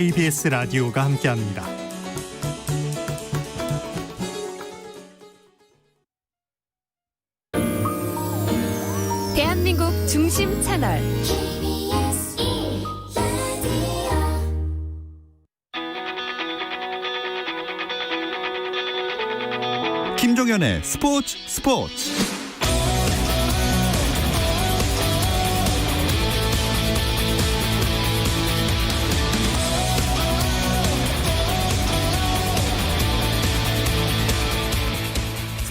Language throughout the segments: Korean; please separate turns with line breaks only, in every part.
KBS 라디오가 함께합니다.
대한민국 중심 채널
김종현의 스포츠.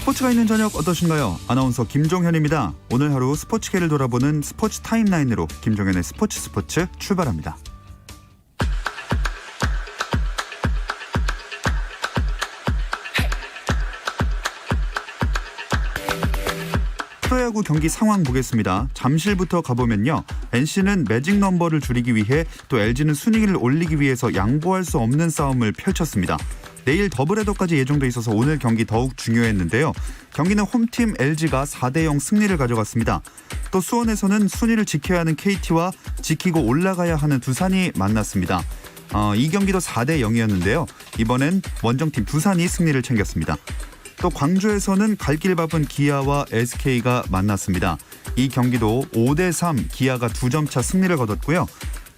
스포츠가 있는 저녁 어떠신가요? 아나운서 김종현입니다. 오늘 하루 스포츠계를 돌아보는 스포츠 타임라인으로 김종현의 스포츠 출발합니다. 프로야구 경기 상황 보겠습니다. 잠실부터 가보면요. NC는 매직 넘버를 줄이기 위해 또 LG는 순위를 올리기 위해서 양보할 수 없는 싸움을 펼쳤습니다. 내일 더블헤더까지 예정돼 있어서 오늘 경기 더욱 중요했는데요. 경기는 홈팀 LG가 4대0 승리를 가져갔습니다. 또 수원에서는 순위를 지켜야 하는 KT와 지키고 올라가야 하는 두산이 만났습니다. 이 경기도 4대0이었는데요. 이번엔 원정팀 두산이 승리를 챙겼습니다. 또 광주에서는 갈 길 바쁜 기아와 SK가 만났습니다. 이 경기도 5대3 기아가 2점 차 승리를 거뒀고요.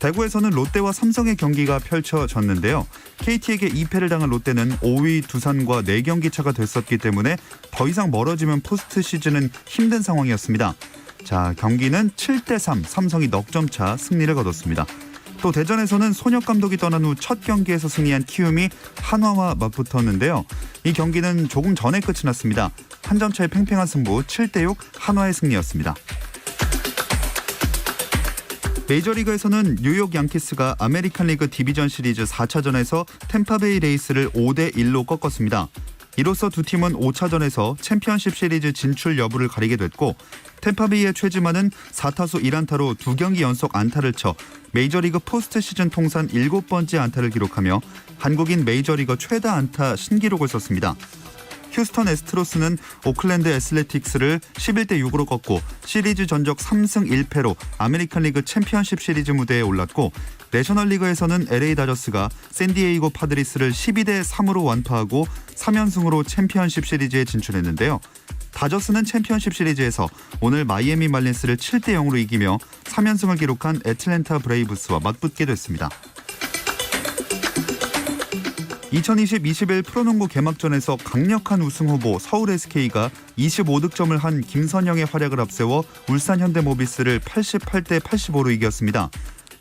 대구에서는 롯데와 삼성의 경기가 펼쳐졌는데요. KT에게 2패를 당한 롯데는 5위 두산과 4경기 차가 됐었기 때문에 더 이상 멀어지면 포스트 시즌은 힘든 상황이었습니다. 자, 경기는 7대3 삼성이 넉 점 차 승리를 거뒀습니다. 또 대전에서는 손혁 감독이 떠난 후 첫 경기에서 승리한 키움이 한화와 맞붙었는데요. 이 경기는 조금 전에 끝이 났습니다. 한 점 차의 팽팽한 승부 7대6 한화의 승리였습니다. 메이저리그에서는 뉴욕 양키스가 아메리칸 리그 디비전 시리즈 4차전에서 템파베이 레이스를 5대1로 꺾었습니다. 이로써 두 팀은 5차전에서 챔피언십 시리즈 진출 여부를 가리게 됐고 템파베이의 최지만은 4타수 1안타로 2경기 연속 안타를 쳐 메이저리그 포스트 시즌 통산 7번째 안타를 기록하며 한국인 메이저리거 최다 안타 신기록을 썼습니다. 휴스턴 애스트로스는 오클랜드 애슬레틱스를 11대6으로 꺾고 시리즈 전적 3승 1패로 아메리칸 리그 챔피언십 시리즈 무대에 올랐고 내셔널리그에서는 LA 다저스가 샌디에이고 파드리스를 12대3으로 완파하고 3연승으로 챔피언십 시리즈에 진출했는데요. 다저스는 챔피언십 시리즈에서 오늘 마이애미 말린스를 7대0으로 이기며 3연승을 기록한 애틀랜타 브레이브스와 맞붙게 됐습니다. 2020-21 프로농구 개막전에서 강력한 우승 후보 서울 SK가 25득점을 한 김선영의 활약을 앞세워 울산 현대모비스를 88대85로 이겼습니다.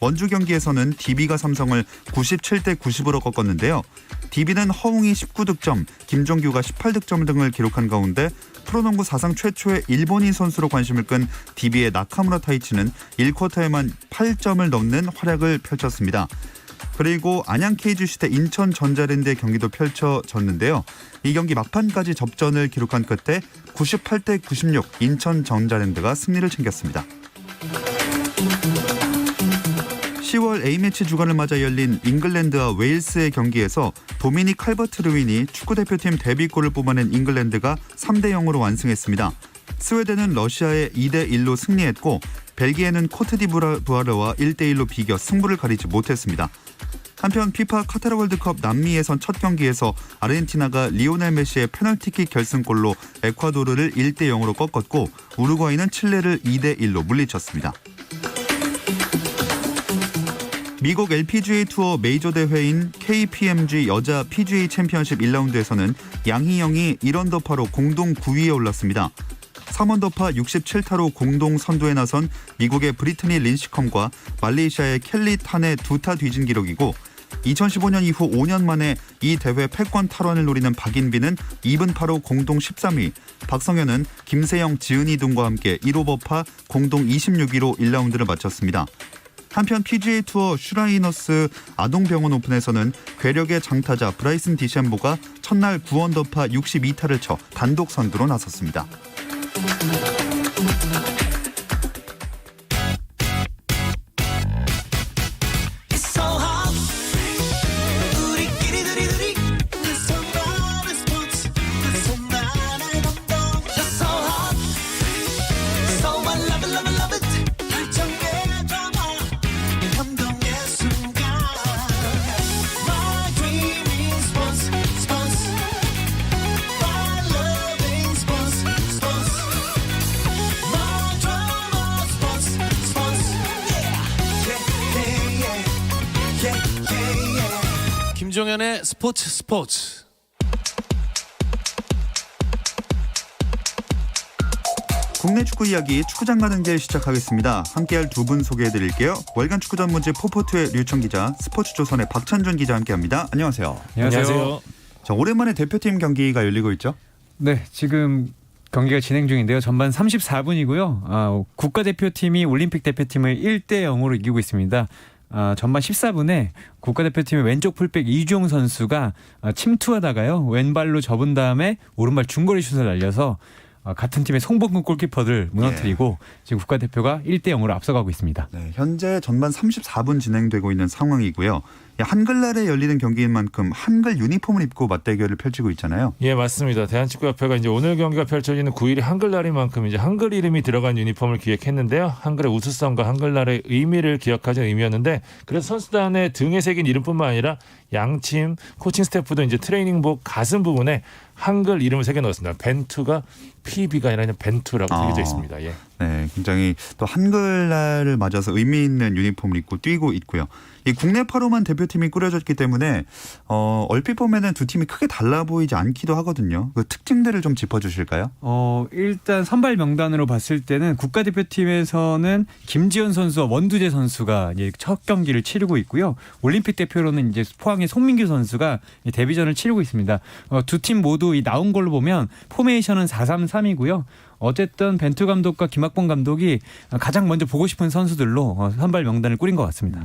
원주 경기에서는 DB가 삼성을 97대90으로 꺾었는데요. DB는 허웅이 19득점, 김종규가 18득점 등을 기록한 가운데 프로농구 사상 최초의 일본인 선수로 관심을 끈 DB의 나카무라 타이치는 1쿼터에만 8점을 넘는 활약을 펼쳤습니다. 그리고 안양 KGC 대 인천 전자랜드의 경기도 펼쳐졌는데요. 이 경기 막판까지 접전을 기록한 끝에 98대96 인천 전자랜드가 승리를 챙겼습니다. 10월 A매치 주간을 맞아 열린 잉글랜드와 웨일스의 경기에서 도미닉 칼버트 르윈이 축구대표팀 데뷔골을 뽑아낸 잉글랜드가 3대0으로 완승했습니다. 스웨덴은 러시아에 2대1로 승리했고 벨기에는 코트디부아르와 1대1로 비겨 승부를 가리지 못했습니다. 한편 피파 카타르 월드컵 남미 예선 첫 경기에서 아르헨티나가 리오넬 메시의 페널티킥 결승골로 에콰도르를 1대0으로 꺾었고 우루과이는 칠레를 2대1로 물리쳤습니다. 미국 LPGA 투어 메이저 대회인 KPMG 여자 PGA 챔피언십 1라운드에서는 양희영이 1언더파로 공동 9위에 올랐습니다. 3언더파 67타로 공동 선두에 나선 미국의 브리트니 린시컴과 말레이시아의 켈리 탄의 2타 뒤진 기록이고 2015년 이후 5년 만에 이 대회 패권 탈환을 노리는 박인비는 2분파로 공동 13위, 박성현은 김세영, 지은이 등과 함께 1오버파 공동 26위로 1라운드를 마쳤습니다. 한편 PGA 투어 슈라이너스 아동병원 오픈에서는 괴력의 장타자 브라이슨 디셈보가 첫날 9언더파 62타를 쳐 단독 선두로 나섰습니다.
김종현의 스포츠.
국내 축구 이야기 축구장 가는 길 시작하겠습니다. 함께할 두 분 소개해드릴게요. 월간 축구 전문지 포포투의 류청 기자, 스포츠조선의 박찬준 기자 함께합니다. 안녕하세요.
안녕하세요.
자, 오랜만에 대표팀 경기가 열리고 있죠?
네, 지금 경기가 진행 중인데요. 전반 34분이고요. 국가대표팀이 올림픽 대표팀을 1대0으로 이기고 있습니다. 전반 14분에 국가대표팀의 왼쪽 풀백 이주용 선수가 침투하다가요. 왼발로 접은 다음에 오른발 중거리 슛을 날려서 같은 팀의 송범근 골키퍼를 무너뜨리고 지금 국가대표가 1대0으로 앞서가고 있습니다.
네, 현재 전반 34분 진행되고 있는 상황이고요. 한글날에 열리는 경기인 만큼 한글 유니폼을 입고 맞대결을 펼치고 있잖아요.
예, 맞습니다. 대한축구협회가 이제 오늘 경기가 펼쳐지는 9일이 한글날인 만큼 이제 한글 이름이 들어간 유니폼을 기획했는데요. 한글의 우수성과 한글날의 의미를 기억하자는 의미였는데, 그래서 선수단의 등에 새긴 이름뿐만 아니라 양팀 코칭 스태프도 이제 트레이닝복 가슴 부분에 한글 이름을 새겨 넣었습니다. 벤투가 PB가 아니라 벤투라고 새겨져 있습니다. 예.
네, 굉장히 또 한글날을 맞아서 의미 있는 유니폼을 입고 뛰고 있고요. 이 국내파로만 대표팀이 꾸려졌기 때문에 얼핏 보면은 두 팀이 크게 달라 보이지 않기도 하거든요. 그 특징들을 좀 짚어주실까요?
일단 선발 명단으로 봤을 때는 국가대표팀에서는 김지현 선수와 원두재 선수가 이제 첫 경기를 치르고 있고요. 올림픽 대표로는 이제 포항의 송민규 선수가 데뷔전을 치르고 있습니다. 두 팀 모두 이 나온 걸로 보면 포메이션은 4-3-3이고요. 어쨌든 벤투 감독과 김학범 감독이 가장 먼저 보고 싶은 선수들로 선발 명단을 꾸린 것 같습니다.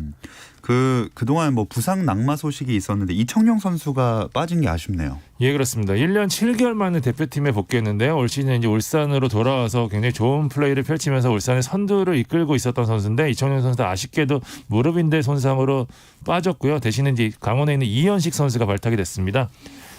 그동안 뭐 부상 낙마 소식이 있었는데 이청용 선수가 빠진 게 아쉽네요.
예, 그렇습니다. 1년 7개월 만에 대표팀에 복귀했는데요. 올 시즌 이제 울산으로 돌아와서 굉장히 좋은 플레이를 펼치면서 울산의 선두를 이끌고 있었던 선수인데, 이청용 선수도 아쉽게도 무릎인대 손상으로 빠졌고요. 대신에 이제 강원에 있는 이현식 선수가 발탁이 됐습니다.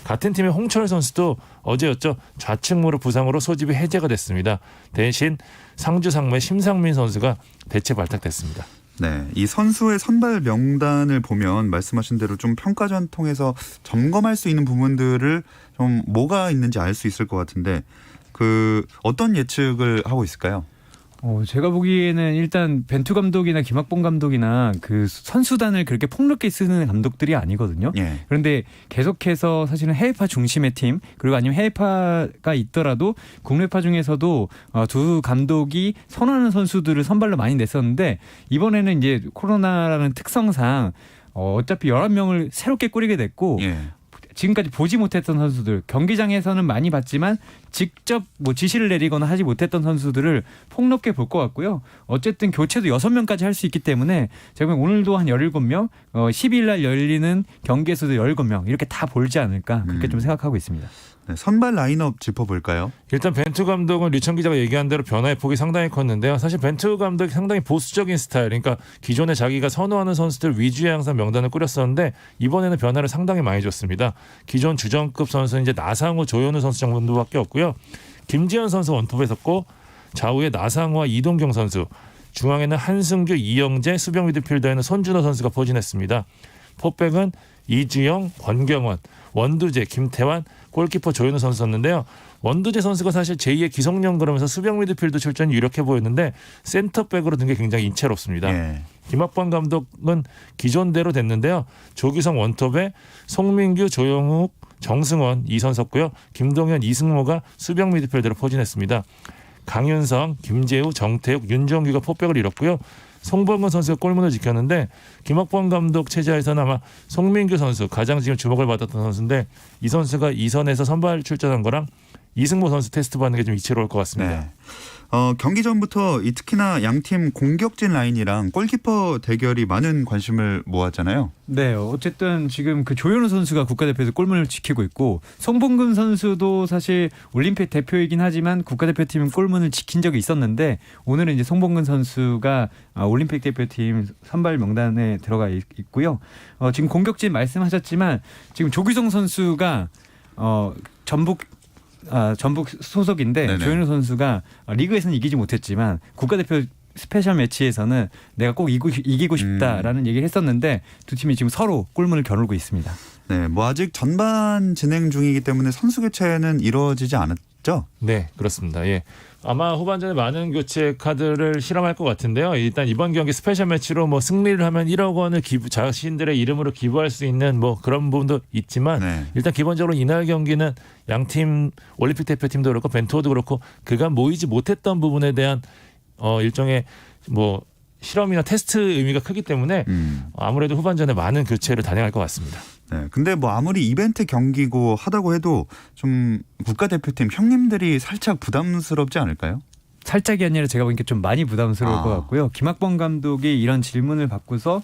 같은 팀의 홍철 선수도 어제였죠. 좌측 무릎 부상으로 소집이 해제가 됐습니다. 대신 상주 상무의 심상민 선수가 대체 발탁됐습니다.
네, 이 선수의 선발 명단을 보면 말씀하신 대로 좀 평가전 통해서 점검할 수 있는 부분들을 좀 뭐가 있는지 알 수 있을 것 같은데 어떤 예측을 하고 있을까요?
제가 보기에는 일단 벤투 감독이나 김학범 감독이나 그 선수단을 그렇게 폭넓게 쓰는 감독들이 아니거든요.
예.
그런데 계속해서 사실은 해외파 중심의 팀, 그리고 아니면 해외파가 있더라도 국내파 중에서도 두 감독이 선호하는 선수들을 선발로 많이 냈었는데, 이번에는 이제 코로나라는 특성상 어차피 11명을 새롭게 꾸리게 됐고,
예.
지금까지 보지 못했던 선수들, 경기장에서는 많이 봤지만 직접 뭐 지시를 내리거나 하지 못했던 선수들을 폭넓게 볼 것 같고요. 어쨌든 교체도 6명까지 할 수 있기 때문에 제가 보면 오늘도 한 17명, 12일 날 열리는 경기에서도 17명 이렇게 다 볼지 않을까, 그렇게 좀 생각하고 있습니다.
네, 선발 라인업 짚어볼까요?
일단 벤투 감독은 류청 기자가 얘기한 대로 변화의 폭이 상당히 컸는데요. 사실 벤투 감독이 상당히 보수적인 스타일, 그러니까 기존에 자기가 선호하는 선수들 위주의 항상 명단을 꾸렸었는데, 이번에는 변화를 상당히 많이 줬습니다. 기존 주전급 선수는 이제 나상호, 조현우 선수 정도밖에 없고요. 김지현 선수 원톱에 섰고, 좌우에 나상호와 이동경 선수, 중앙에는 한승규, 이영재, 수비형 미드필더에는 손준호 선수가 포진했습니다. 포백은 이주영, 권경원, 원두재, 김태환, 골키퍼 조현우 선수 였는데요. 원두재 선수가 사실 제2의 기성용 그러면서 수비형 미드필더 출전이 유력해 보였는데 센터백으로 든 게 굉장히 인체롭습니다.
예.
김학범 감독은 기존대로 됐는데요. 조기성 원톱에 송민규, 조영욱, 정승원, 이선 섰고요. 김동현, 이승모가 수비형 미드필더로 포진했습니다. 강윤성, 김재우, 정태욱, 윤정규가 포백을 이뤘고요. 송범근 선수가 골문을 지켰는데, 김학범 감독 체제에서는 아마 송민규 선수 가장 지금 주목을 받았던 선수인데, 이 선수가 2선에서 선발 출전한 거랑 이승모 선수 테스트 받는 게 좀 이치로울 것 같습니다.
네. 경기 전부터 특히나 양팀 공격진 라인이랑 골키퍼 대결이 많은 관심을 모았잖아요.
네, 어쨌든 지금 그 조현우 선수가 국가대표에서 골문을 지키고 있고, 송범근 선수도 사실 올림픽 대표이긴 하지만 국가대표팀 골문을 지킨 적이 있었는데, 오늘은 이제 송범근 선수가 올림픽 대표팀 선발 명단에 들어가 있고요. 지금 공격진 말씀하셨지만 지금 조규성 선수가 전북 소속인데,
네네.
조현우 선수가 리그에서는 이기지 못했지만 국가대표 스페셜 매치에서는 내가 꼭 이기고 싶다라는 얘기를 했었는데, 두 팀이 지금 서로 골문을 겨누고 있습니다.
네, 뭐 아직 전반 진행 중이기 때문에 선수 교체는 이루어지지 맞죠?
네, 그렇습니다. 예. 아마 후반전에 많은 교체 카드를 실험할 것 같은데요. 일단 이번 경기 스페셜 매치로 뭐 승리를 하면 1억 원을 자신들의 이름으로 기부할 수 있는 뭐 그런 부분도 있지만
네.
일단 기본적으로 이날 경기는 양팀 올림픽 대표팀도 그렇고 벤투호도 그렇고 그간 모이지 못했던 부분에 대한 일종의 뭐 실험이나 테스트 의미가 크기 때문에 아무래도 후반전에 많은 교체를 단행할 것 같습니다.
네. 근데 뭐 아무리 이벤트 경기고 하다고 해도 좀 국가대표팀 형님들이 살짝 부담스럽지 않을까요?
살짝이 아니라 제가 보니까 좀 많이 부담스러울 것 같고요. 김학범 감독이 이런 질문을 받고서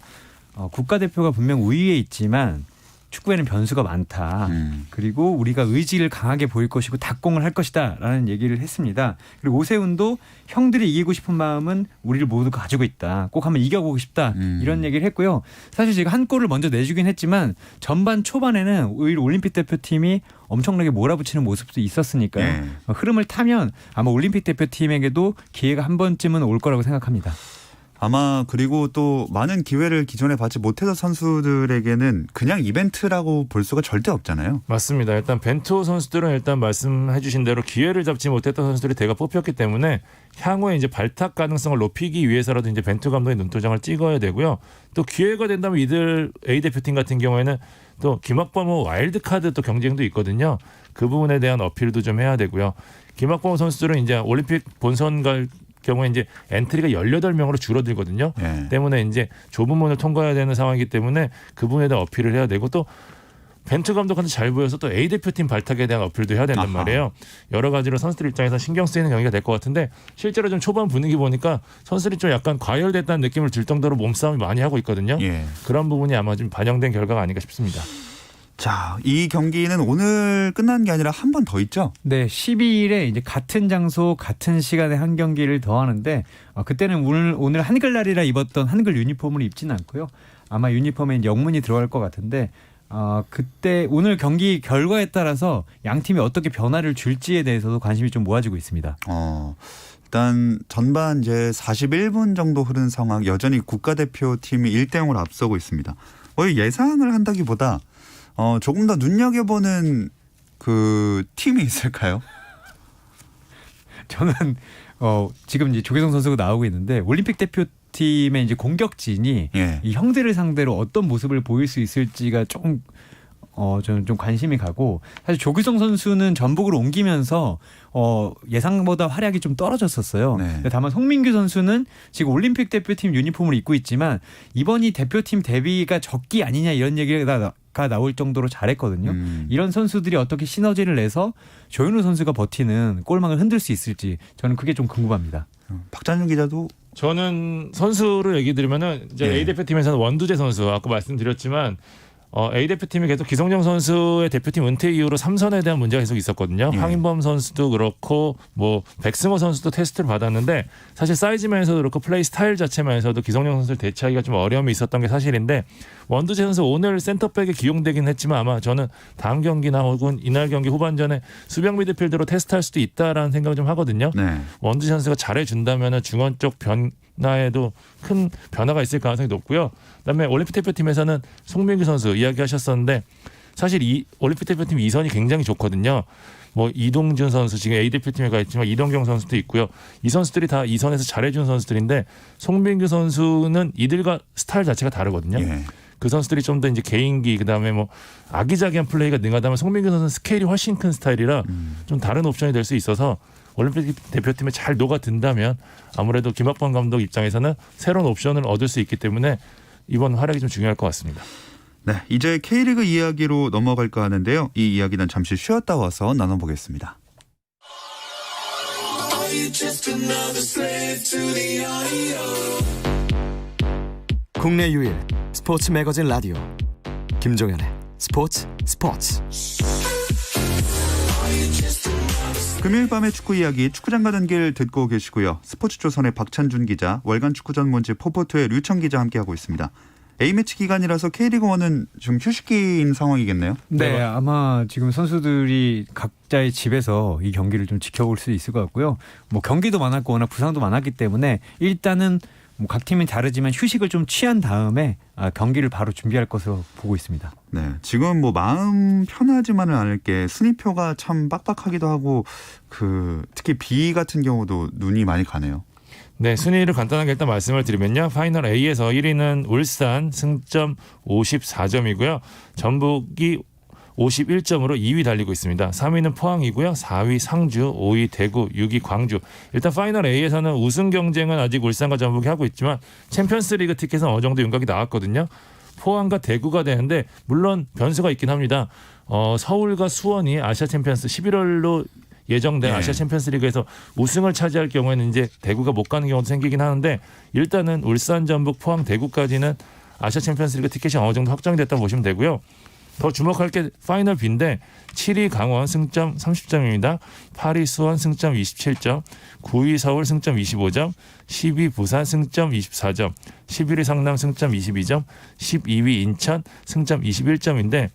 국가대표가 분명 우위에 있지만 축구에는 변수가 많다. 그리고 우리가 의지를 강하게 보일 것이고 닭공을 할 것이다 라는 얘기를 했습니다. 그리고 오세훈도 형들이 이기고 싶은 마음은 우리를 모두 가지고 있다. 꼭 한번 이겨보고 싶다. 이런 얘기를 했고요. 사실 제가 한 골을 먼저 내주긴 했지만 전반 초반에는 오히려 올림픽 대표팀이 엄청나게 몰아붙이는 모습도 있었으니까요.
네.
흐름을 타면 아마 올림픽 대표팀에게도 기회가 한 번쯤은 올 거라고 생각합니다.
아마 그리고 또 많은 기회를 기존에 받지 못했던 선수들에게는 그냥 이벤트라고 볼 수가 절대 없잖아요.
맞습니다. 일단 벤투호 선수들은 일단 말씀해 주신 대로 기회를 잡지 못했던 선수들이 대거 뽑혔기 때문에 향후에 이제 발탁 가능성을 높이기 위해서라도 이제 벤투 감독의 눈도장을 찍어야 되고요. 또 기회가 된다면 이들 A 대표팀 같은 경우에는 또 김학범 와일드 카드 또 경쟁도 있거든요. 그 부분에 대한 어필도 좀 해야 되고요. 김학범 선수들은 이제 올림픽 본선 갈 경우에 이제 엔트리가 18명으로 줄어들거든요.
네.
때문에 이제 좁은 문을 통과해야 되는 상황이기 때문에 그 부분에 대한 어필을 해야 되고 또 벤투 감독한테 잘 보여서 또 A 대표팀 발탁에 대한 어필도 해야 된단 말이에요. 여러 가지로 선수들 입장에서 신경 쓰이는 경기가 될 것 같은데 실제로 좀 초반 분위기 보니까 선수들이 좀 약간 과열됐다는 느낌을 들 정도로 몸싸움을 많이 하고 있거든요.
예.
그런 부분이 아마 좀 반영된 결과가 아닌가 싶습니다.
자, 이 경기는 오늘 끝난 게 아니라 한 번 더 있죠?
네, 12일에 이제 같은 장소, 같은 시간에 한 경기를 더 하는데 그때는 오늘 한글날이라 입었던 한글 유니폼을 입지는 않고요. 아마 유니폼에 영문이 들어갈 것 같은데 그때 오늘 경기 결과에 따라서 양 팀이 어떻게 변화를 줄지에 대해서도 관심이 좀 모아지고 있습니다.
일단 전반 이제 41분 정도 흐른 상황 여전히 국가대표팀이 1대0으로 앞서고 있습니다. 예상을 한다기보다 조금 더 눈여겨보는 그 팀이 있을까요?
저는 지금 이제 조계성 선수가 나오고 있는데 올림픽 대표팀의 이제 공격진이
예.
이 형들을 상대로 어떤 모습을 보일 수 있을지가 조금 저는 좀 관심이 가고 사실 조규성 선수는 전북으로 옮기면서 예상보다 활약이 좀 떨어졌었어요.
네.
다만 송민규 선수는 지금 올림픽 대표팀 유니폼을 입고 있지만 이번이 대표팀 데뷔가 적기 아니냐 이런 얘기가 나올 정도로 잘했거든요. 이런 선수들이 어떻게 시너지를 내서 조현우 선수가 버티는 골망을 흔들 수 있을지 저는 그게 좀 궁금합니다.
박찬준 기자도
저는 선수를 얘기 드리면은 이제
네.
A 대표팀에서는 원두재 선수 아까 말씀드렸지만 A 대표팀이 계속 기성용 선수의 대표팀 은퇴 이후로 3선에 대한 문제가 계속 있었거든요.
예.
황인범 선수도 그렇고 뭐 백승호 선수도 테스트를 받았는데 사실 사이즈면에서도 그렇고 플레이 스타일 자체면에서도 기성용 선수를 대체하기가 좀 어려움이 있었던 게 사실인데 원두재 선수 오늘 센터백에 기용되긴 했지만 아마 저는 다음 경기나 혹은 이날 경기 후반전에 수비형 미드필더로 테스트할 수도 있다라는 생각을 좀 하거든요.
네.
원두재 선수가 잘해준다면 중원 쪽 변화에도 큰 변화가 있을 가능성이 높고요. 그다음에 올림픽 대표팀에서는 송민규 선수 이야기하셨었는데 사실 이 올림픽 대표팀 2선이 굉장히 좋거든요. 뭐 이동준 선수 지금 A 대표팀에 가 있지만 이동경 선수도 있고요. 이 선수들이 다 2선에서 잘해준 선수들인데 송민규 선수는 이들과 스타일 자체가 다르거든요.
예.
그 선수들이 좀 더 이제 개인기 그다음에 뭐 아기자기한 플레이가 능하다면 송민규 선수는 스케일이 훨씬 큰 스타일이라 좀 다른 옵션이 될 수 있어서 올림픽 대표팀에 잘 녹아든다면 아무래도 김학범 감독 입장에서는 새로운 옵션을 얻을 수 있기 때문에 이번 활약이 좀 중요할 것 같습니다.
네, 이제 K리그 이야기로 넘어갈까 하는데요. 이 이야기는 잠시 쉬었다 와서 나눠보겠습니다.
국내 유일 스포츠 매거진 라디오 김종현의 스포츠.
금요일 밤의 축구 이야기 축구장 가는 길 듣고 계시고요. 스포츠조선의 박찬준 기자, 월간 축구 전문지 포포투의 류청 기자 함께하고 있습니다. A매치 기간이라서 K리그1은 좀 휴식기인 상황이겠네요.
네, 아마 지금 선수들이 각자의 집에서 이 경기를 좀 지켜볼 수 있을 것 같고요. 뭐 경기도 많았고 워낙 부상도 많았기 때문에 일단은 뭐 각 팀이 다르지만 휴식을 좀 취한 다음에 경기를 바로 준비할 것으로 보고 있습니다.
네, 지금 뭐 마음 편하지만은 않을 게 순위표가 참 빡빡하기도 하고 특히 B 같은 경우도 눈이 많이 가네요.
네, 순위를 간단하게 일단 말씀을 드리면요. 파이널 A에서 1위는 울산 승점 54점이고요. 전북이 51점으로 2위 달리고 있습니다. 3위는 포항이고요. 4위 상주, 5위 대구, 6위 광주. 일단 파이널 A에서는 우승 경쟁은 아직 울산과 전북이 하고 있지만 챔피언스리그 티켓은 어느 정도 윤곽이 나왔거든요. 포항과 대구가 되는데 물론 변수가 있긴 합니다. 서울과 수원이 아시아 챔피언스 11월로 예정된
네.
아시아 챔피언스리그에서 우승을 차지할 경우에는 이제 대구가 못 가는 경우도 생기긴 하는데 일단은 울산, 전북, 포항, 대구까지는 아시아 챔피언스리그 티켓이 어느 정도 확정이 됐다고 보시면 되고요. 더 주목할 게 파이널 B인데 7위 강원 승점 30점입니다. 8위 수원 승점 27점, 9위 서울 승점 25점, 10위 부산 승점 24점, 11위 성남 승점 22점, 12위 인천 승점 21점인데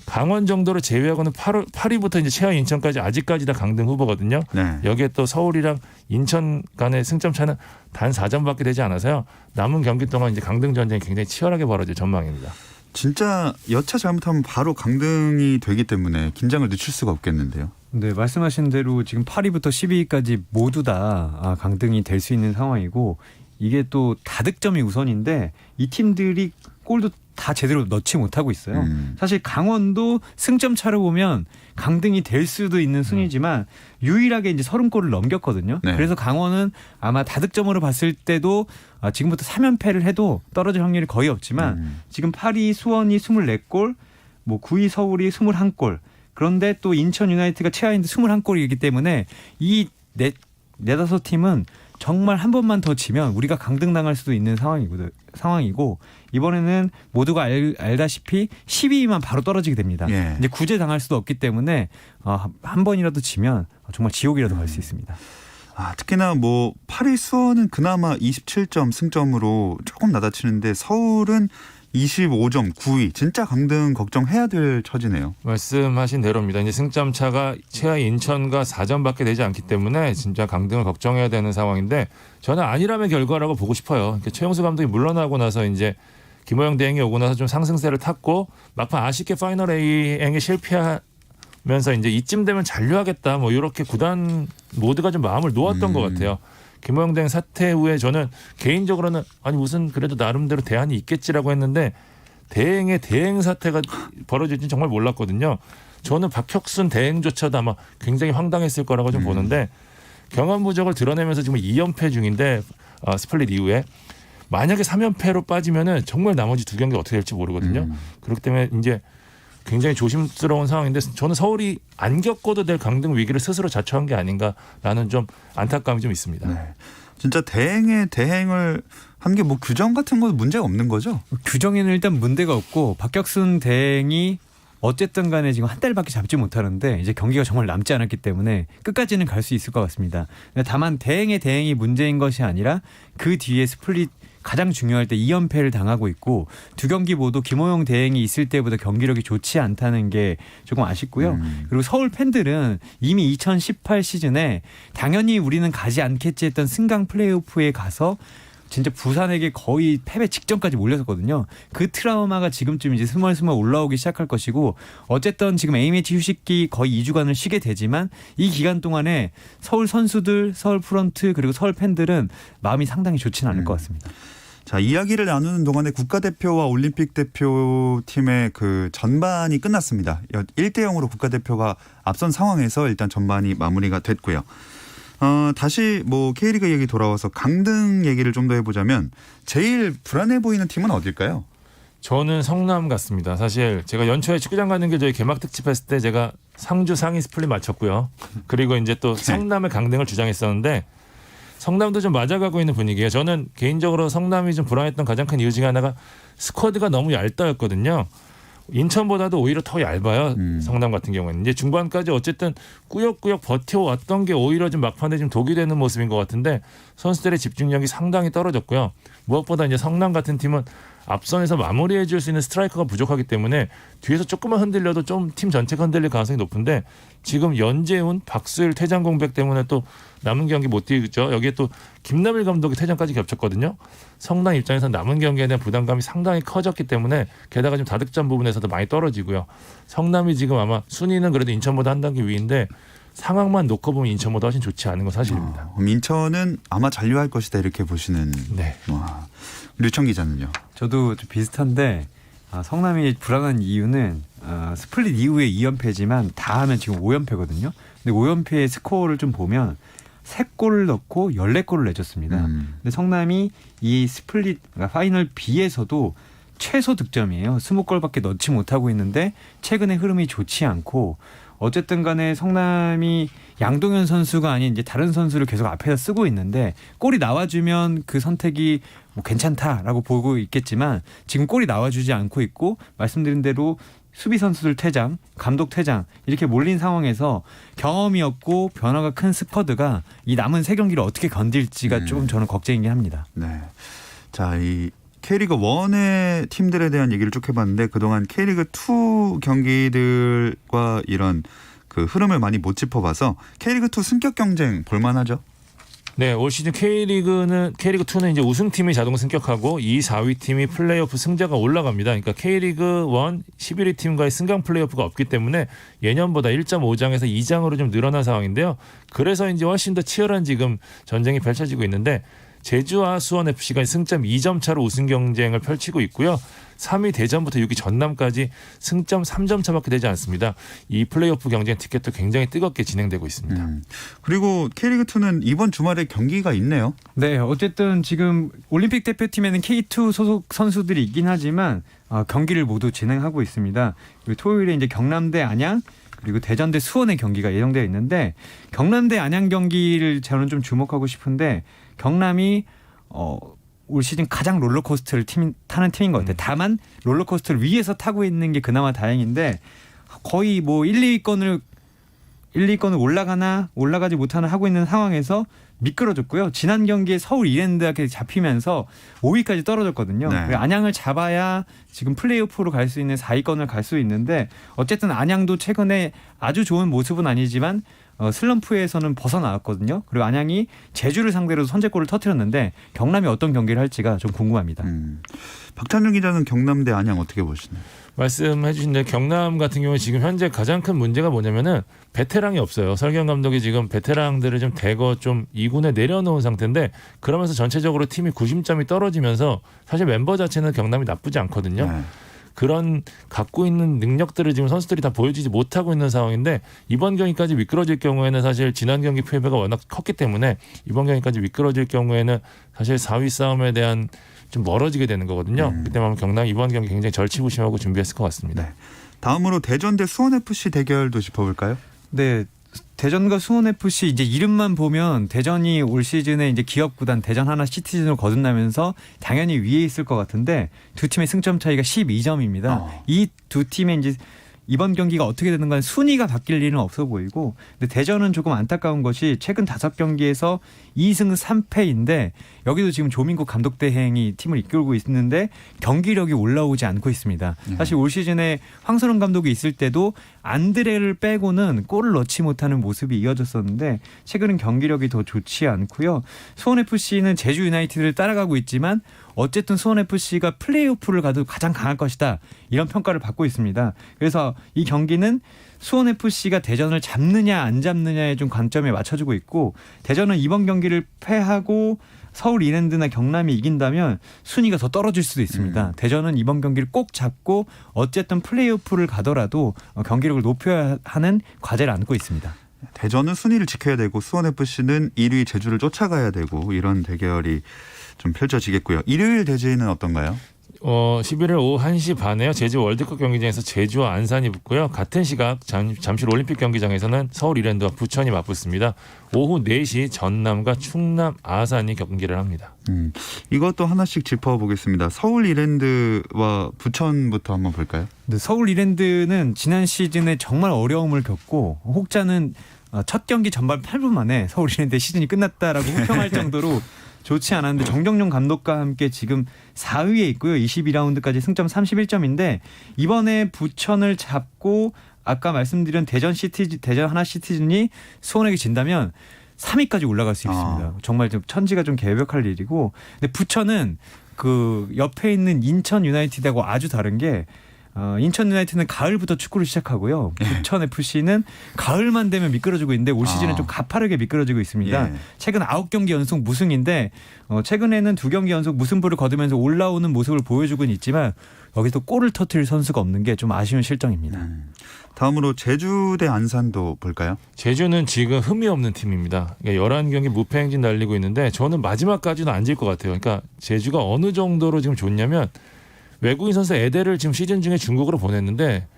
강원 정도로 제외하고는 8위부터 이제 최하 인천까지 아직까지 다 강등 후보거든요.
네.
여기에 또 서울이랑 인천 간의 승점 차는 단 4점밖에 되지 않아서요. 남은 경기 동안 이제 강등 전쟁이 굉장히 치열하게 벌어질 전망입니다.
진짜 여차 잘못하면 바로 강등이 되기 때문에 긴장을 늦출 수가 없겠는데요.
네, 말씀하신 대로 지금 8위부터 12위까지 모두 다 강등이 될 수 있는 상황이고 이게 또 다득점이 우선인데 이 팀들이 골도 다 제대로 넣지 못하고 있어요. 사실 강원도 승점 차로 보면 강등이 될 수도 있는 순위지만 유일하게 이제 30골을 넘겼거든요.
네.
그래서 강원은 아마 다득점으로 봤을 때도 지금부터 3연패를 해도 떨어질 확률이 거의 없지만 지금 8위 수원이 24골, 뭐 9위 서울이 21골. 그런데 또 인천 유나이티드가 최하인데 21골이기 때문에 이 네다섯 팀은 정말 한 번만 더 지면 우리가 강등당할 수도 있는 상황이고 이번에는 모두가 알다시피 12위만 바로 떨어지게 됩니다.
예.
이제 구제 당할 수도 없기 때문에 한 번이라도 지면 정말 지옥이라도 갈 수 있습니다.
특히나 뭐 8위 수원은 그나마 27점 승점으로 조금 낮아치는데 서울은 25점 9위 진짜 강등 걱정해야 될 처지네요.
말씀하신 대로입니다. 이제 승점 차가 최하 인천과 4점밖에 되지 않기 때문에 진짜 강등을 걱정해야 되는 상황인데 저는 아니라면 결과라고 보고 싶어요. 그러니까 최용수 감독이 물러나고 나서 이제 김호영 대행이 오고 나서 좀 상승세를 탔고 막판 아쉽게 파이널 A행에 실패하면서 이제 이쯤 되면 잔류하겠다 뭐 이렇게 구단 모두가 좀 마음을 놓았던 것 같아요. 김호영 대행 사퇴 후에 저는 개인적으로는 아니 무슨 그래도 나름대로 대안이 있겠지라고 했는데 대행의 대행 사태가 벌어질지는 정말 몰랐거든요. 저는 박혁순 대행조차도 아마 굉장히 황당했을 거라고 좀 보는데 경험 부족을 드러내면서 지금 2연패 중인데 스플릿 이후에 만약에 3연패로 빠지면은 정말 나머지 두 경기 어떻게 될지 모르거든요. 그렇기 때문에 이제 굉장히 조심스러운 상황인데 저는 서울이 안 겪어도 될 강등 위기를 스스로 자초한 게 아닌가라는 좀 안타까움이 좀 있습니다.
네. 진짜 대행을 한 게 뭐 규정 같은 건 문제가 없는 거죠?
규정에는 일단 문제가 없고 박혁순 대행이 어쨌든 간에 지금 한 달밖에 잡지 못하는데 이제 경기가 정말 남지 않았기 때문에 끝까지는 갈 수 있을 것 같습니다. 다만 대행이 문제인 것이 아니라 그 뒤에 스플릿 가장 중요할 때 2연패를 당하고 있고 두 경기 모두 김호영 대행이 있을 때보다 경기력이 좋지 않다는 게 조금 아쉽고요. 그리고 서울 팬들은 이미 2018 시즌에 당연히 우리는 가지 않겠지 했던 승강 플레이오프에 가서 진짜 부산에게 거의 패배 직전까지 몰렸었거든요. 그 트라우마가 지금쯤 이제 스멀스멀 올라오기 시작할 것이고 어쨌든 지금 A매치 휴식기 거의 2주간을 쉬게 되지만 이 기간 동안에 서울 선수들, 서울 프런트 그리고 서울 팬들은 마음이 상당히 좋지는 않을 것 같습니다.
자, 이야기를 나누는 동안에 국가대표와 올림픽 대표팀의 그 전반이 끝났습니다. 1대0으로 국가대표가 앞선 상황에서 일단 전반이 마무리가 됐고요. 다시 뭐 K리그 얘기 돌아와서 강등 얘기를 좀 더 해보자면 제일 불안해 보이는 팀은 어딜까요?
저는 성남 같습니다. 사실 제가 연초에 축구장 가는 게 저희 개막 특집 했을 때 제가 상주 상위 스플릿 맞췄고요. 그리고 이제 또 성남의 강등을 주장했었는데 성남도 좀 맞아가고 있는 분위기예요. 저는 개인적으로 성남이 좀 불안했던 가장 큰 이유 중에 하나가 스쿼드가 너무 얇다였거든요. 인천보다도 오히려 더 얇아요. 성남 같은 경우에는 이제 중반까지 어쨌든 꾸역꾸역 버텨왔던 게 오히려 좀 막판에 좀 독이 되는 모습인 것 같은데 선수들의 집중력이 상당히 떨어졌고요. 무엇보다 이제 성남 같은 팀은 앞선에서 마무리해 줄 수 있는 스트라이커가 부족하기 때문에 뒤에서 조금만 흔들려도 좀 팀 전체가 흔들릴 가능성이 높은데 지금 연재훈, 박수일 퇴장 공백 때문에 또 남은 경기 못 뛰죠. 여기에 또 김남일 감독이 퇴장까지 겹쳤거든요. 성남 입장에서 남은 경기에 대한 부담감이 상당히 커졌기 때문에 게다가 좀 다득점 부분에서도 많이 떨어지고요. 성남이 지금 아마 순위는 그래도 인천보다 한 단계 위인데 상황만 놓고 보면 인천보다 훨씬 좋지 않은 건 사실입니다.
그럼 인천은 아마 잔류할 것이다 이렇게 보시는.
네.
와. 류청 기자는요.
저도 좀 비슷한데 성남이 불안한 이유는 스플릿 이후에 2연패지만 다 하면 지금 5연패거든요. 근데 5연패의 스코어를 좀 보면 3골을 넣고 14골을 내줬습니다. 근데 성남이 이 스플릿 그러니까 파이널 B에서도 최소 득점이에요. 20골밖에 넣지 못하고 있는데 최근의 흐름이 좋지 않고 어쨌든 간에 성남이 양동현 선수가 아닌 이제 다른 선수를 계속 앞에서 쓰고 있는데 골이 나와주면 그 선택이 뭐 괜찮다라고 보고 있겠지만 지금 골이 나와주지 않고 있고 말씀드린 대로 수비 선수들 퇴장, 감독 퇴장 이렇게 몰린 상황에서 경험이 없고 변화가 큰 스쿼드가 이 남은 3경기를 어떻게 건딜지가 좀 저는 걱정이긴 합니다.
네. 자, 이 K리그 1의 팀들에 대한 얘기를 쭉 해봤는데 그동안 K리그 2 경기들과 이런 그 흐름을 많이 못 짚어봐서 K리그 2 승격 경쟁 볼만하죠?
네, 올 시즌 K리그2는 이제 우승팀이 자동 승격하고 2, 4위 팀이 플레이오프 승자가 올라갑니다. 그러니까 K리그1 11위 팀과의 승강 플레이오프가 없기 때문에 예년보다 1.5장에서 2장으로 좀 늘어난 상황인데요. 그래서 이제 훨씬 더 치열한 지금 전쟁이 펼쳐지고 있는데 제주와 수원FC가 승점 2점 차로 우승 경쟁을 펼치고 있고요. 3위 대전부터 6위 전남까지 승점 3점 차밖에 되지 않습니다. 이 플레이오프 경쟁 티켓도 굉장히 뜨겁게 진행되고 있습니다.
그리고 K리그2는 이번 주말에 경기가 있네요.
네, 어쨌든 지금 올림픽 대표팀에는 K2 소속 선수들이 있긴 하지만 경기를 모두 진행하고 있습니다. 그리고 토요일에 이제 경남대 안양 그리고 대전대 수원의 경기가 예정되어 있는데 경남대 안양 경기를 저는 좀 주목하고 싶은데 경남이 올 시즌 가장 롤러코스터를 타는 팀인 것 같아요. 다만 롤러코스터를 위에서 타고 있는 게 그나마 다행인데 거의 뭐 1, 2위권을 올라가지 못하나 하고 있는 상황에서 미끄러졌고요. 지난 경기에 서울 이랜드하게 잡히면서 5위까지 떨어졌거든요.
네.
안양을 잡아야 지금 플레이오프로 갈 수 있는 4위권을 갈 수 있는데 어쨌든 안양도 최근에 아주 좋은 모습은 아니지만 슬럼프에서는 벗어나왔거든요. 그리고 안양이 제주를 상대로 선제골을 터뜨렸는데 경남이 어떤 경기를 할지가 좀 궁금합니다.
박찬준 기자는 경남대 안양 어떻게 보시나요?
말씀해 주신 대로 경남 같은 경우에 지금 현재 가장 큰 문제가 뭐냐면은 베테랑이 없어요. 설경 감독이 지금 베테랑들을 좀 대거 좀 2군에 내려놓은 상태인데 그러면서 전체적으로 팀이 구심점이 떨어지면서 사실 mem버 자체는 경남이 나쁘지 않거든요.
네.
그런 갖고 있는 능력들을 지금 선수들이 다 보여주지 못하고 있는 상황인데 이번 경기까지 미끄러질 경우에는 사실 지난 경기 패배가 워낙 컸기 때문에 이번 경기까지 미끄러질 경우에는 사실 4위 싸움에 대한 좀 멀어지게 되는 거거든요. 그때 보면 경남 이번 경기 굉장히 절치부심하고 준비했을 것 같습니다.
네. 다음으로 대전 대 수원FC 대결도 짚어볼까요?
네. 대전과 수원FC 이제 이름만 보면 대전이 올 시즌에 이제 기업 구단 대전 하나 시티즌으로 거듭나면서 당연히 위에 있을 것 같은데 두 팀의 승점 차이가 12점입니다. 이 두 팀의 이제 이번 경기가 어떻게 되는 건 순위가 바뀔 일은 없어 보이고 근데 대전은 조금 안타까운 것이 최근 5경기에서 2승 3패인데 여기도 지금 조민국 감독 대행이 팀을 이끌고 있는데 경기력이 올라오지 않고 있습니다. 사실 올 시즌에 황선홍 감독이 있을 때도 안드레를 빼고는 골을 넣지 못하는 모습이 이어졌었는데 최근은 경기력이 더 좋지 않고요. 수원FC는 제주 유나이티드를 따라가고 있지만 어쨌든 수원FC가 플레이오프를 가도 가장 강할 것이다. 이런 평가를 받고 있습니다. 그래서 이 경기는 수원FC가 대전을 잡느냐 안 잡느냐에 좀 관점에 맞춰주고 있고 대전은 이번 경기를 패하고 서울 이랜드나 경남이 이긴다면 순위가 더 떨어질 수도 있습니다. 대전은 이번 경기를 꼭 잡고 어쨌든 플레이오프를 가더라도 경기력을 높여야 하는 과제를 안고 있습니다.
대전은 순위를 지켜야 되고 수원FC는 1위 제주를 쫓아가야 되고 이런 대결이 좀 펼쳐지겠고요. 일요일 대제는 어떤가요?
11일 오후 1시 반에요. 제주 월드컵 경기장에서 제주와 안산이 붙고요. 같은 시각 잠실 올림픽 경기장에서는 서울 이랜드와 부천이 맞붙습니다. 오후 4시 전남과 충남 아산이 경기를 합니다.
이것도 하나씩 짚어보겠습니다. 서울 이랜드와 부천부터 한번 볼까요?
서울 이랜드는 지난 시즌에 정말 어려움을 겪고 혹자는 첫 경기 전반 8분 만에 서울 이랜드 시즌이 끝났다라고 호평할 정도로 좋지 않았는데 정정용 감독과 함께 지금 4위에 있고요. 22라운드까지 승점 31점인데 이번에 부천을 잡고 아까 말씀드린 대전 하나 시티즌이 수원에게 진다면 3위까지 올라갈 수 있습니다. 정말 좀 천지가 좀 개벽할 일이고, 근데 부천은 그 옆에 있는 인천 유나이티드하고 아주 다른 게 인천 유나이티드는 가을부터 축구를 시작하고요. 부천 FC는 가을만 되면 미끄러지고 있는데 올 시즌은 좀 가파르게 미끄러지고 있습니다. 최근 9경기 연속 무승인데 최근에는 2경기 연속 무승부를 거두면서 올라오는 모습을 보여주고는 있지만 여기서 골을 터뜨릴 선수가 없는 게 좀 아쉬운 실정입니다.
다음으로 제주 대 안산도 볼까요?
제주는 지금 흠이 없는 팀입니다. 그러니까 11경기 무패 행진 달리고 있는데 저는 마지막까지는 안 질 것 같아요. 그러니까 제주가 어느 정도로 지금 좋냐면 외국인 선수 에데를 지금 시즌 중에 중국으로 보냈는데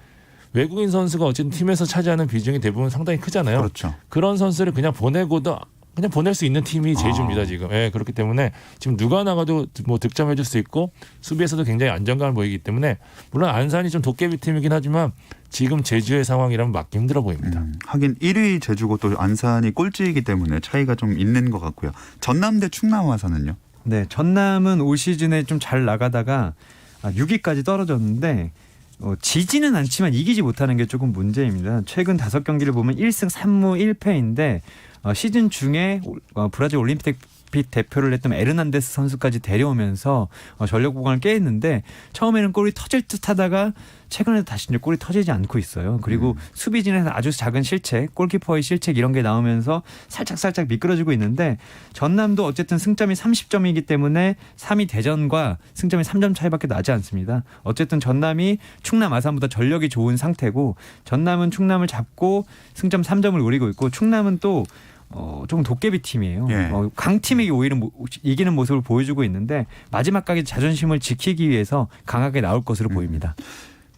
외국인 선수가 어쨌든 팀에서 차지하는 비중이 대부분 상당히 크잖아요.
그렇죠.
그런 선수를 그냥 보내고도 그냥 보낼 수 있는 팀이 제주입니다 지금. 예, 그렇기 때문에 지금 누가 나가도 뭐 득점해줄 수 있고 수비에서도 굉장히 안정감을 보이기 때문에 물론 안산이 좀 도깨비 팀이긴 하지만 지금 제주의 상황이라면 막기 힘들어 보입니다.
하긴 1위 제주고 또 안산이 꼴찌이기 때문에 차이가 좀 있는 것 같고요. 전남 대 충남 와서는요?
네, 전남은 올 시즌에 좀 잘 나가다가 6위까지 떨어졌는데 지지는 않지만 이기지 못하는 게 조금 문제입니다. 최근 5경기를 보면 1승 3무 1패인데 시즌 중에 브라질 올림픽 대표를 했던 에르난데스 선수까지 데려오면서 전력 보강을 깨했는데 처음에는 골이 터질 듯 하다가 최근에 다시 이제 골이 터지지 않고 있어요. 그리고 수비진에서 아주 작은 실책, 골키퍼의 실책 이런 게 나오면서 살짝 미끄러지고 있는데 전남도 어쨌든 승점이 30점이기 때문에 3위 대전과 승점이 3점 차이밖에 나지 않습니다. 어쨌든 전남이 충남 아산보다 전력이 좋은 상태고 전남은 충남을 잡고 승점 3점을 노리고 있고 충남은 또 조금 도깨비 팀이에요. 강팀에게 오히려 이기는 모습을 보여주고 있는데 마지막까지 자존심을 지키기 위해서 강하게 나올 것으로 보입니다.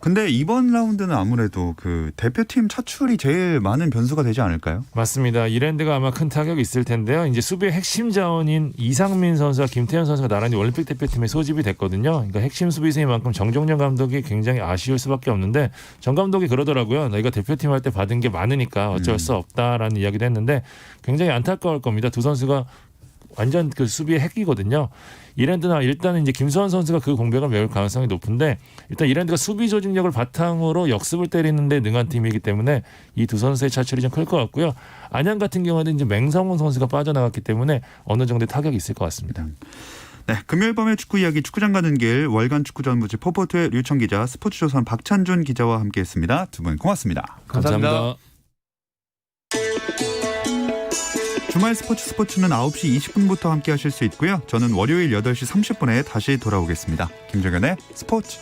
근데 이번 라운드는 아무래도 그 대표팀 차출이 제일 많은 변수가 되지 않을까요?
맞습니다. 이랜드가 아마 큰 타격이 있을 텐데요. 이제 수비의 핵심 자원인 이상민 선수와 김태현 선수가 나란히 올림픽 대표팀에 소집이 됐거든요. 그러니까 핵심 수비수인 만큼 정종영 감독이 굉장히 아쉬울 수밖에 없는데 정 감독이 그러더라고요. 너희가 대표팀 할 때 받은 게 많으니까 어쩔 수 없다라는 이야기도 했는데 굉장히 안타까울 겁니다. 두 선수가 완전 그 수비의 핵이거든요. 이랜드나 일단은 이제 김수환 선수가 그 공백을 메울 가능성이 높은데 일단 이랜드가 수비 조직력을 바탕으로 역습을 때리는데 능한 팀이기 때문에 이 두 선수의 차출이 좀 클 것 같고요. 안양 같은 경우는 이제 맹성훈 선수가 빠져나갔기 때문에 어느 정도의 타격이 있을 것 같습니다.
네, 금요일 밤의 축구 이야기 축구장 가는 길 월간 축구 전무지 포포트의 류청 기자, 스포츠조선 박찬준 기자와 함께했습니다. 두 분 고맙습니다.
감사합니다.
주말 스포츠는 9시 20분부터 함께 하실 수 있고요. 저는 월요일 8시 30분에 다시 돌아오겠습니다. 김종현의 스포츠.